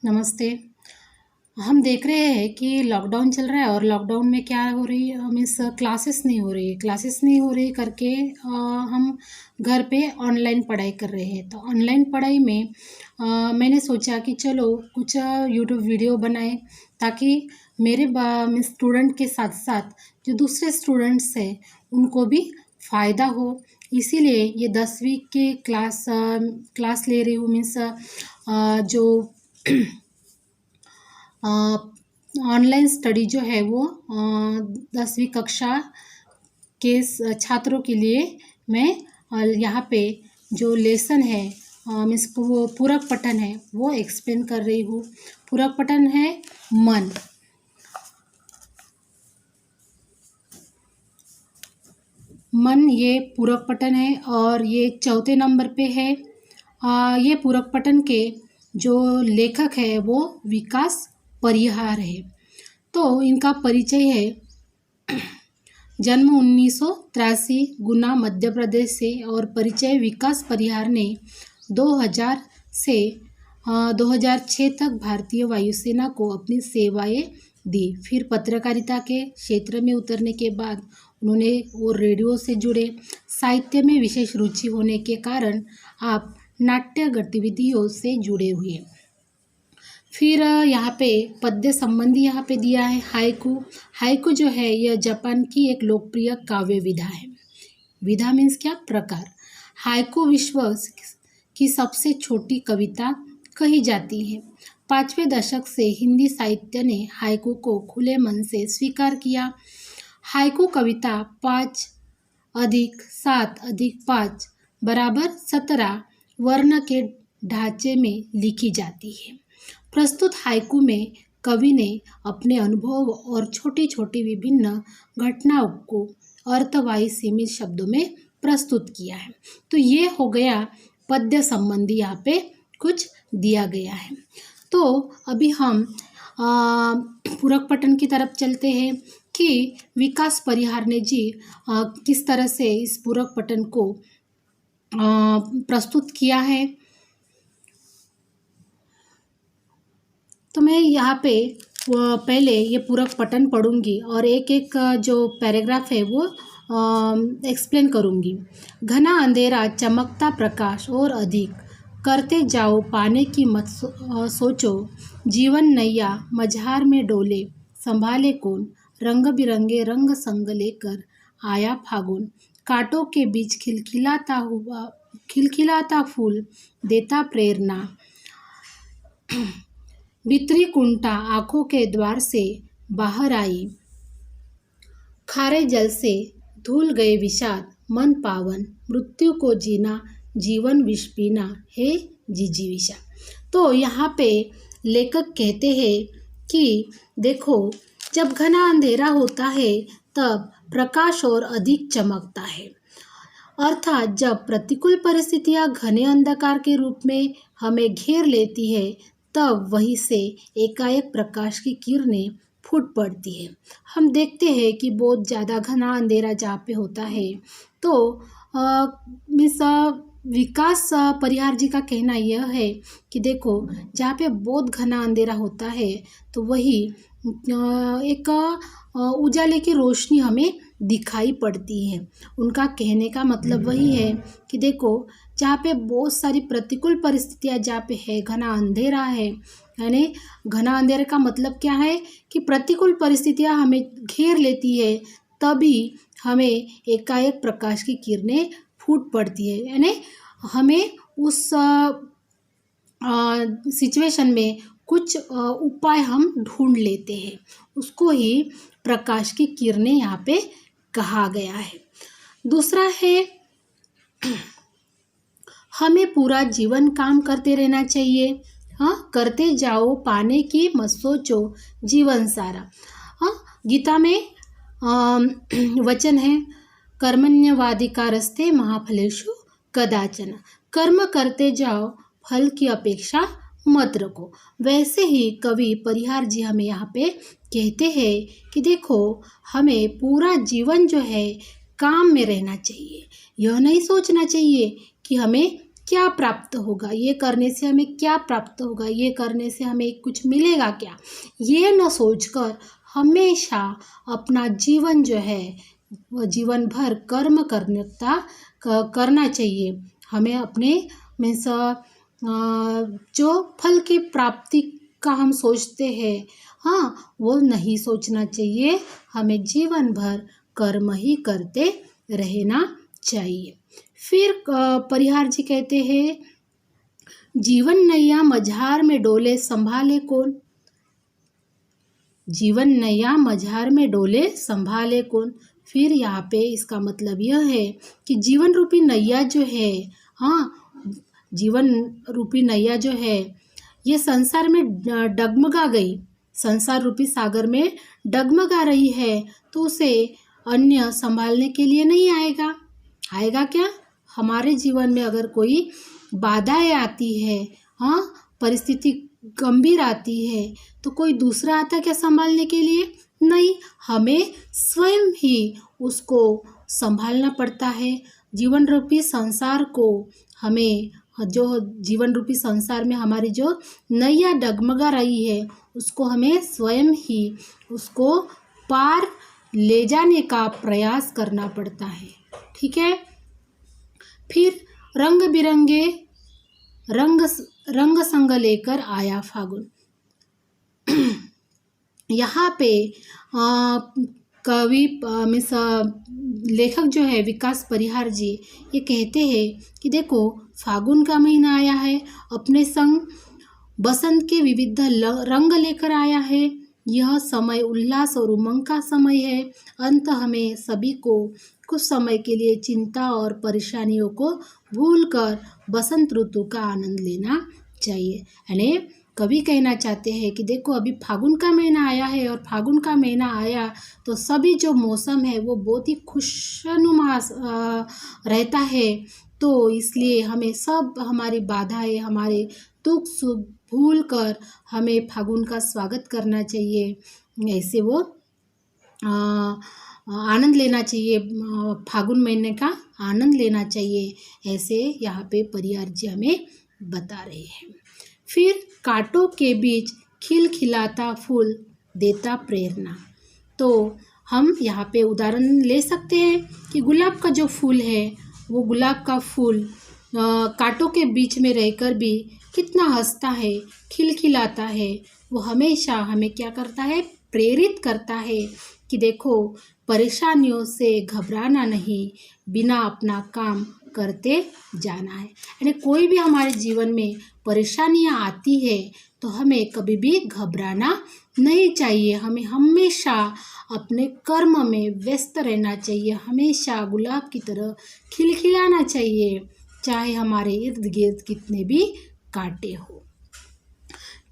नमस्ते। हम देख रहे हैं कि लॉकडाउन चल रहा है और लॉकडाउन में क्या हो रही है, मीन्स क्लासेस नहीं हो रही करके हम घर पे ऑनलाइन पढ़ाई कर रहे हैं। तो ऑनलाइन पढ़ाई में मैंने सोचा कि चलो कुछ यूट्यूब वीडियो बनाए ताकि मेरे मीन्स स्टूडेंट के साथ साथ जो दूसरे स्टूडेंट्स हैं उनको भी फ़ायदा हो। इसीलिए ये 10वीं के क्लास ले रही हूँ। मीन्स जो ऑनलाइन स्टडी जो है वो 10वीं कक्षा के छात्रों के लिए मैं यहाँ पे जो लेसन है मीन्स पूरक पठन है वो एक्सप्लेन कर रही हूँ। पूरक पठन है मन। ये पूरक पठन है और ये चौथे नंबर पे है। ये पूरक पठन के जो लेखक है वो विकास परिहार है। तो इनका परिचय है। जन्म 1983 गुना मध्य प्रदेश से और परिचय विकास परिहार ने 2000 से 2006 तक भारतीय वायुसेना को अपनी सेवाएं दी। फिर पत्रकारिता के क्षेत्र में उतरने के बाद उन्होंने वो रेडियो से जुड़े। साहित्य में विशेष रुचि होने के कारण आप नाट्य गतिविधियों से जुड़े हुए। फिर यहाँ पे पद्य संबंधी यहाँ पे दिया है हाइकू जो है यह जापान की एक लोकप्रिय काव्य विधा है। विधा मीन्स क्या, प्रकार। हाइकू विश्व की सबसे छोटी कविता कही जाती है। 5वें दशक से हिंदी साहित्य ने हाइकू को खुले मन से स्वीकार किया। हाइकू कविता 5 + 7 + 5 = 17 वर्ण के ढांचे में लिखी जाती है। प्रस्तुत हाइकू में कवि ने अपने अनुभव और छोटी छोटी विभिन्न घटनाओं को अर्थवाही सीमित शब्दों में प्रस्तुत किया है। तो ये हो गया पद्य संबंधी, यहाँ पे कुछ दिया गया है। तो अभी हम पूरक पठन की तरफ चलते हैं कि विकास परिहार ने जी किस तरह से इस पूरक पठन को प्रस्तुत किया है। तो मैं यहाँ पे पहले ये पूरक पठन पढ़ूंगी और एक एक जो पैराग्राफ है वो एक्सप्लेन करूंगी। घना अंधेरा चमकता प्रकाश और अधिक करते जाओ, पाने की मत सोचो। जीवन नैया मझार में डोले, संभाले कौन। रंग बिरंगे रंग संग लेकर आया फागुन। कांटों के बीच खिलखिलाता फूल देता प्रेरणा। भीतरी कुंठा आंखों के द्वार से बाहर आई। खारे जल से धुल गए विषाद, मन पावन। मृत्यु को जीना जीवन विष पीना है जिजीविषा। तो यहाँ पे लेखक कहते हैं कि देखो, जब घना अंधेरा होता है तब प्रकाश और अधिक चमकता है। अर्थात जब प्रतिकूल परिस्थितियां घने अंधकार के रूप में हमें घेर लेती है तब वहीं से एकाएक प्रकाश की किरणें फूट पड़ती है। हम देखते हैं कि बहुत ज़्यादा घना अंधेरा जहाँ पे होता है तो मिस विकास परिहार जी का कहना यह है कि देखो, जहाँ पे बहुत घना अंधेरा होता है तो वही एक उजाले की रोशनी हमें दिखाई पड़ती है। उनका कहने का मतलब वही है कि देखो, जहाँ पे बहुत सारी प्रतिकूल परिस्थितियाँ जहाँ पे है, घना अंधेरा है, यानी घना अंधेरे का मतलब क्या है कि प्रतिकूल परिस्थितियाँ हमें घेर लेती है तभी हमें एकाएक प्रकाश की किरणें फूट पड़ती है। यानी हमें उस सिचुएशन में कुछ उपाय हम ढूंढ लेते हैं, उसको ही प्रकाश की किरणें यहाँ पे कहा गया है। दूसरा है, हमें पूरा जीवन काम करते रहना चाहिए। हाँ, करते जाओ, पाने की मत सोचो, जीवन सारा। हाँ, गीता में वचन है, कर्मण्यवाधिकारस्ते महाफलेषु कदाचन। कर्म करते जाओ, फल की अपेक्षा मत रखो। वैसे ही कवि परिहार जी हमें यहाँ पे कहते हैं कि देखो, हमें पूरा जीवन जो है काम में रहना चाहिए। यह नहीं सोचना चाहिए कि हमें क्या प्राप्त होगा, ये करने से हमें क्या प्राप्त होगा, ये करने से हमें कुछ मिलेगा क्या, ये न सोचकर हमेशा अपना जीवन जो है वो जीवन भर कर्म करना चाहिए। हमें अपने मीन्स जो फल की प्राप्ति का हम सोचते हैं, हाँ, वो नहीं सोचना चाहिए। हमें जीवन भर कर्म ही करते रहना चाहिए। फिर परिहार जी कहते हैं, जीवन नैया मझार में डोले संभाले कौन। जीवन नैया मझार में डोले संभाले कौन। फिर यहाँ पे इसका मतलब यह है कि जीवन रूपी नैया जो है, हाँ, जीवन रूपी नैया जो है ये संसार में डगमगा गई, संसार रूपी सागर में डगमगा रही है, तो उसे अन्य संभालने के लिए नहीं आएगा। आएगा क्या? हमारे जीवन में अगर कोई बाधाएं आती है, हाँ, परिस्थिति गंभीर आती है, तो कोई दूसरा आता क्या संभालने के लिए? नहीं, हमें स्वयं ही उसको संभालना पड़ता है। जीवन रूपी संसार को हमें, जो जीवन रूपी संसार में हमारी जो नैया डगमगा रही है, उसको हमें स्वयं ही उसको पार ले जाने का प्रयास करना पड़ता है। ठीक है। फिर रंग बिरंगे रंग संग लेकर आया फागुन। यहाँ पे कवि मीन्स लेखक जो है विकास परिहार जी, ये कहते हैं कि देखो, फागुन का महीना आया है, अपने संग बसंत के विविध रंग लेकर आया है। यह समय उल्लास और उमंग का समय है। अंत हमें सभी को कुछ समय के लिए चिंता और परेशानियों को भूलकर बसंत ऋतु का आनंद लेना चाहिए। यानी कवि कहना चाहते हैं कि देखो, अभी फागुन का महीना आया है, और फागुन का महीना आया तो सभी जो मौसम है वो बहुत ही खुशनुमा रहता है। तो इसलिए हमें सब हमारी बाधाएं, हमारे दुख सुख भूल कर हमें फागुन का स्वागत करना चाहिए। ऐसे वो आनंद लेना चाहिए, फागुन महीने का आनंद लेना चाहिए। ऐसे यहाँ पे परिहार जी हमें बता रहे हैं। फिर कांटों के बीच खिलखिलाता फूल देता प्रेरणा। तो हम यहाँ पे उदाहरण ले सकते हैं कि गुलाब का जो फूल है, वो गुलाब का फूल कांटों के बीच में रहकर भी कितना हंसता है, खिलखिलाता है। वो हमेशा हमें क्या करता है? प्रेरित करता है कि देखो, परेशानियों से घबराना नहीं, बिना अपना काम करते जाना है। यानी कोई भी हमारे जीवन में परेशानियां आती है तो हमें कभी भी घबराना नहीं चाहिए। हमें हमेशा अपने कर्म में व्यस्त रहना चाहिए, हमेशा गुलाब की तरह खिलखिलाना चाहिए, चाहे हमारे इर्द गिर्द कितने भी कांटे हो।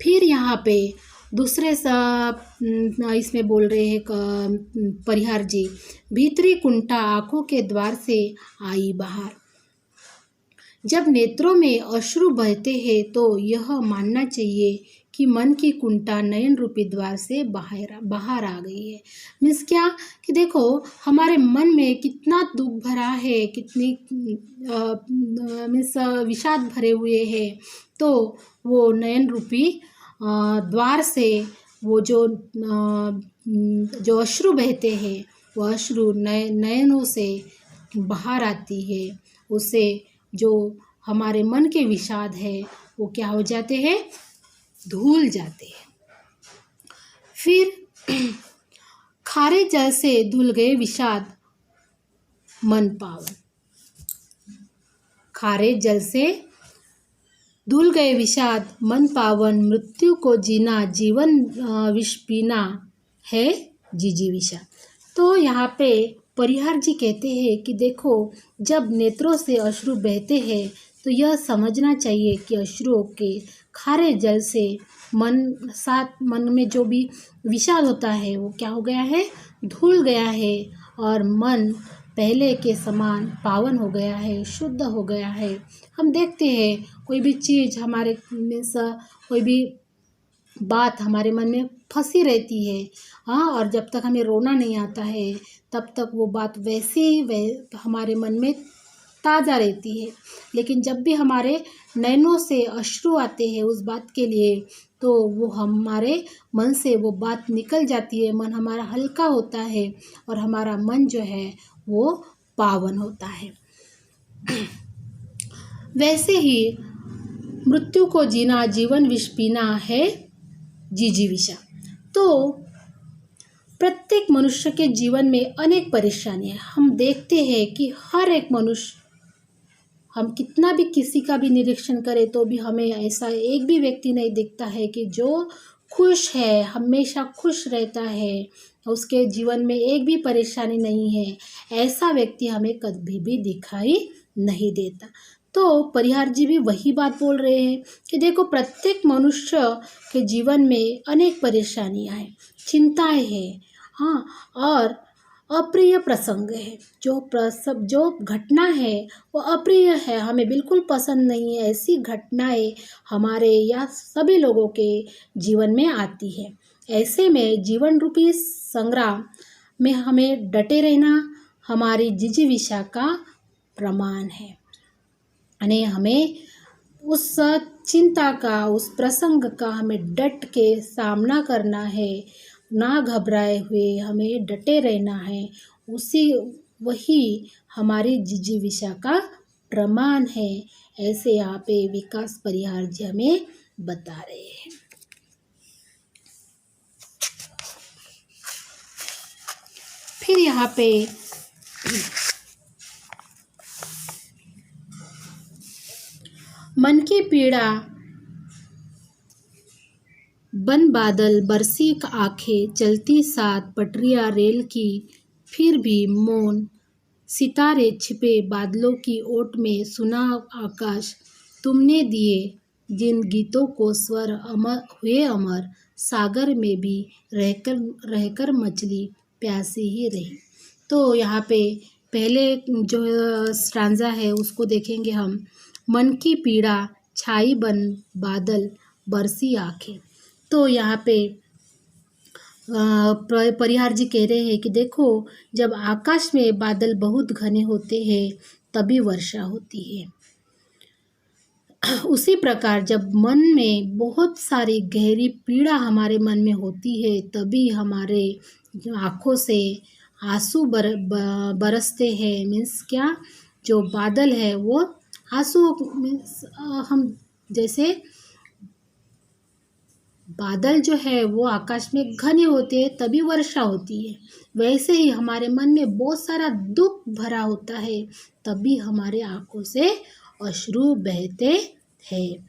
फिर यहाँ पे दूसरे इसमें बोल रहे हैं परिहार जी, भीतरी कुंठा आंखों के द्वार से आई बाहर। जब नेत्रों में अश्रु बहते हैं तो यह मानना चाहिए कि मन की कुंठा नयन रूपी द्वार से बाहर आ गई है। मीन्स क्या कि देखो, हमारे मन में कितना दुख भरा है, कितनी मीन्स विषाद भरे हुए हैं, तो वो नयन रूपी द्वार से वो जो अश्रु बहते हैं, वो अश्रु नयनों से बाहर आती है। उसे जो हमारे मन के विषाद है वो क्या हो जाते हैं? धुल जाते हैं। फिर खारे जल से धुल गए विषाद मन पावन। खारे जल से धुल गए विषाद मन पावन, मृत्यु को जीना जीवन विष पीना है जिजीविषा। तो यहाँ पे परिहार जी कहते हैं कि देखो, जब नेत्रों से अश्रु बहते हैं तो यह समझना चाहिए कि अश्रुओं के खारे जल से मन में जो भी विषाद होता है वो क्या हो गया है? धुल गया है, और मन पहले के समान पावन हो गया है, शुद्ध हो गया है। हम देखते हैं कोई भी चीज़ हमारे कोई भी बात हमारे मन में फंसी रहती है, हाँ, और जब तक हमें रोना नहीं आता है तब तक वो बात वैसे ही हमारे मन में ताज़ा रहती है। लेकिन जब भी हमारे नैनों से अश्रु आते हैं उस बात के लिए, तो वो हमारे मन से वो बात निकल जाती है, मन हमारा हल्का होता है और हमारा मन जो है वो पावन होता है। वैसे ही मृत्यु को जीना जीवन विष पीना है जिजीविषा। तो प्रत्येक मनुष्य के जीवन में अनेक परेशानियां हम देखते हैं कि हर एक मनुष्य, हम कितना भी किसी का भी निरीक्षण करें तो भी हमें ऐसा एक भी व्यक्ति नहीं दिखता है कि जो खुश है, हमेशा खुश रहता है, उसके जीवन में एक भी परेशानी नहीं है, ऐसा व्यक्ति हमें कभी भी दिखाई नहीं देता। तो परिहार जी भी वही बात बोल रहे हैं कि देखो, प्रत्येक मनुष्य के जीवन में अनेक परेशानियां हैं, चिंताएं हैं, हाँ, और अप्रिय प्रसंग है। जो घटना है वो अप्रिय है, हमें बिल्कुल पसंद नहीं है, ऐसी घटनाएं हमारे या सभी लोगों के जीवन में आती है। ऐसे में जीवन रूपी संग्राम में हमें डटे रहना हमारी जिजीविषा का प्रमाण है। यानी हमें उस चिंता का, उस प्रसंग का हमें डट के सामना करना है, ना घबराए हुए हमें डटे रहना है। वही हमारी जिजीविषा का प्रमाण है। ऐसे यहाँ पे विकास परिहार जी हमें बता रहे हैं। फिर यहाँ पे मन की पीड़ा, बन बादल, बरसी आंखें, चलती सात पटरियां रेल की, फिर भी मौन, सितारे छिपे बादलों की ओट में, सुना आकाश तुमने दिए जिन गीतों को स्वर, अमर हुए अमर, सागर में भी रहकर मछली प्यासी ही रही। तो यहाँ पे पहले जो स्टांजा है उसको देखेंगे हम। मन की पीड़ा, छाई बन बादल, बरसी आंखें। तो यहाँ पे परिहार जी कह रहे हैं कि देखो, जब आकाश में बादल बहुत घने होते हैं तभी वर्षा होती है। उसी प्रकार जब मन में बहुत सारी गहरी पीड़ा हमारे मन में होती है तभी हमारे आँखों से आंसू बरसते हैं। मीन्स क्या, जो बादल है वो आंसू, मीन्स हम जैसे बादल जो है वो आकाश में घने होते हैं तभी वर्षा होती है, वैसे ही हमारे मन में बहुत सारा दुख भरा होता है तभी हमारे आंखों से अश्रु बहते हैं।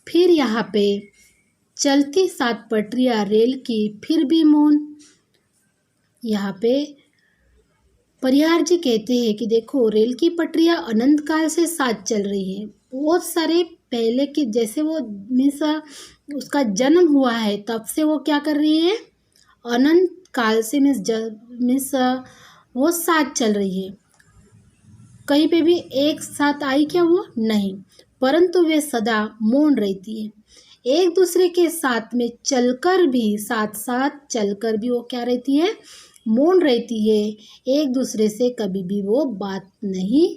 फिर यहाँ पे चलती सात पटरियां रेल की, फिर भी मौन। यहाँ पे परिहार जी कहते हैं कि देखो, रेल की पटरियां अनंत काल से साथ चल रही हैं। बहुत सारे पहले की, जैसे वो मीन्स उसका जन्म हुआ है तब से वो क्या कर रही है, अनंत काल से मीन्स वो साथ चल रही है। कहीं पे भी एक साथ आई क्या, वो नहीं, परंतु वे सदा मौन रहती है। एक दूसरे के साथ में चलकर भी, साथ साथ चलकर भी वो क्या रहती है, मौन रहती है। एक दूसरे से कभी भी वो बात नहीं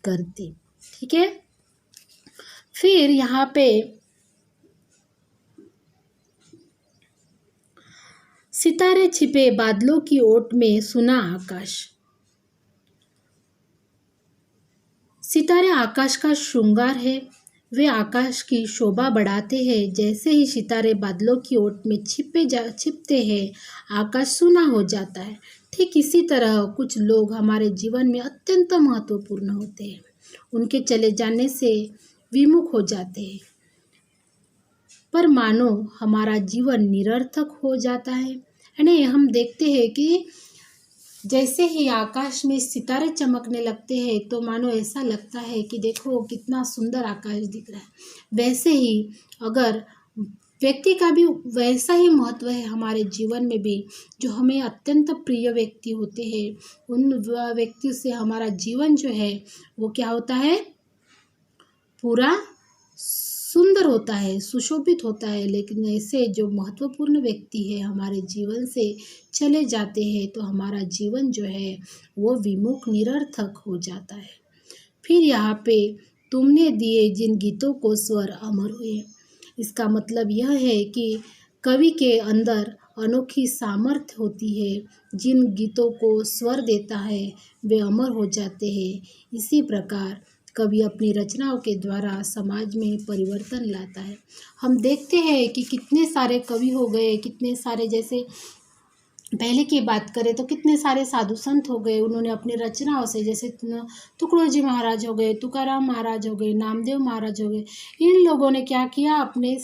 करती। ठीक है। फिर यहाँ पे सितारे छिपे बादलों की ओट में, सुना आकाश। सितारे आकाश का श्रृंगार है, वे आकाश की शोभा बढ़ाते हैं। जैसे ही सितारे बादलों की ओट में छिपते हैं, आकाश सूना हो जाता है। ठीक इसी तरह कुछ लोग हमारे जीवन में अत्यंत महत्वपूर्ण होते हैं, उनके चले जाने से विमुख हो जाते हैं, पर मानो हमारा जीवन निरर्थक हो जाता है। यानी हम देखते हैं कि जैसे ही आकाश में सितारे चमकने लगते हैं तो मानो ऐसा लगता है कि देखो कितना सुंदर आकाश दिख रहा है। वैसे ही अगर व्यक्ति का भी वैसा ही महत्व है हमारे जीवन में भी, जो हमें अत्यंत प्रिय व्यक्ति होते हैं, उन व्यक्ति से हमारा जीवन जो है वो क्या होता है, पूरा सुंदर होता है, सुशोभित होता है। लेकिन ऐसे जो महत्वपूर्ण व्यक्ति है हमारे जीवन से चले जाते हैं तो हमारा जीवन जो है वो विमुख, निरर्थक हो जाता है। फिर यहाँ पे तुमने दिए जिन गीतों को स्वर अमर हुए। इसका मतलब यह है कि कवि के अंदर अनोखी सामर्थ्य होती है। जिन गीतों को स्वर देता है वे अमर हो जाते हैं। इसी प्रकार कवि अपनी रचनाओं के द्वारा समाज में परिवर्तन लाता है। हम देखते हैं कि कितने सारे कवि हो गए, कितने सारे, जैसे पहले की बात करें तो कितने सारे साधु संत हो गए, उन्होंने अपनी रचनाओं से, जैसे तुकडोजी महाराज हो गए, तुकाराम महाराज हो गए, नामदेव महाराज हो गए, इन लोगों ने क्या किया, अपने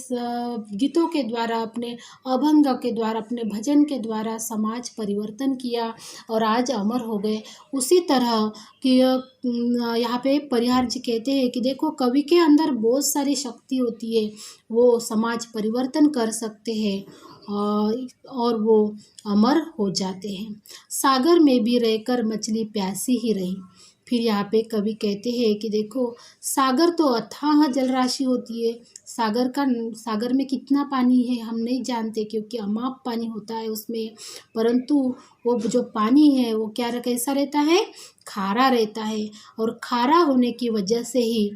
गीतों के द्वारा, अपने अभंग के द्वारा, अपने भजन के द्वारा समाज परिवर्तन किया और आज अमर हो गए। उसी तरह कि यहाँ पे परिहार जी कहते हैं कि देखो, कवि के अंदर बहुत सारी शक्ति होती है, वो समाज परिवर्तन कर सकते हैं और वो अमर हो जाते हैं। सागर में भी रहकर मछली प्यासी ही रही। फिर यहाँ पे कवि कहते हैं कि देखो, सागर तो अथाह जलराशि होती है, सागर में कितना पानी है हम नहीं जानते, क्योंकि अमाप पानी होता है उसमें, परंतु वो जो पानी है वो कैसा रहता है, खारा रहता है, और खारा होने की वजह से ही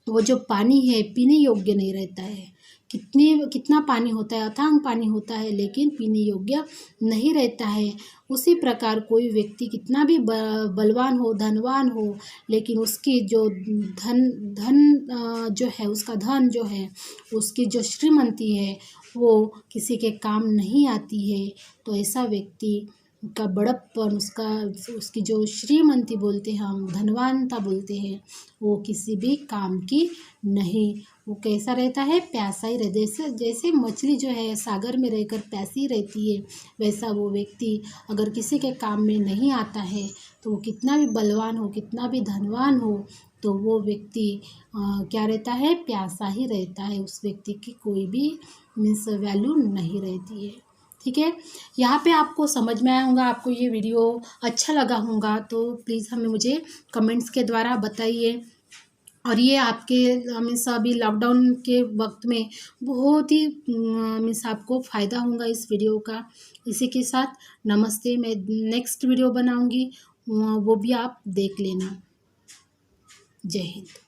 वो जो पानी है पीने योग्य नहीं रहता है। कितना पानी होता है, अथांग पानी होता है, लेकिन पीने योग्य नहीं रहता है। उसी प्रकार कोई व्यक्ति कितना भी बलवान हो, धनवान हो, लेकिन उसकी जो धन जो है, उसका धन जो है, उसकी जो श्रीमंती है, वो किसी के काम नहीं आती है। तो ऐसा व्यक्ति का बड़प्पन, उसकी जो श्रीमंती बोलते हैं हम, धनवानता बोलते हैं, वो किसी भी काम की नहीं। वो कैसा रहता है, प्यासा ही रहता। जैसे मछली जो है सागर में रहकर प्यासी रहती है, वैसा वो व्यक्ति अगर किसी के काम में नहीं आता है, तो वो कितना भी बलवान हो, कितना भी धनवान हो, तो वो व्यक्ति क्या रहता है, प्यासा ही रहता है। उस व्यक्ति की कोई भी मीन्स वैल्यू नहीं रहती है। ठीक है, यहाँ पे आपको समझ में आया होगा, आपको ये वीडियो अच्छा लगा होगा, तो प्लीज़ हमें मुझे कमेंट्स के द्वारा बताइए। और ये आपके मीन्स अभी लॉकडाउन के वक्त में बहुत ही मीन्स आपको फ़ायदा होगा इस वीडियो का। इसी के साथ नमस्ते। मैं नेक्स्ट वीडियो बनाऊंगी, वो भी आप देख लेना। जय हिंद।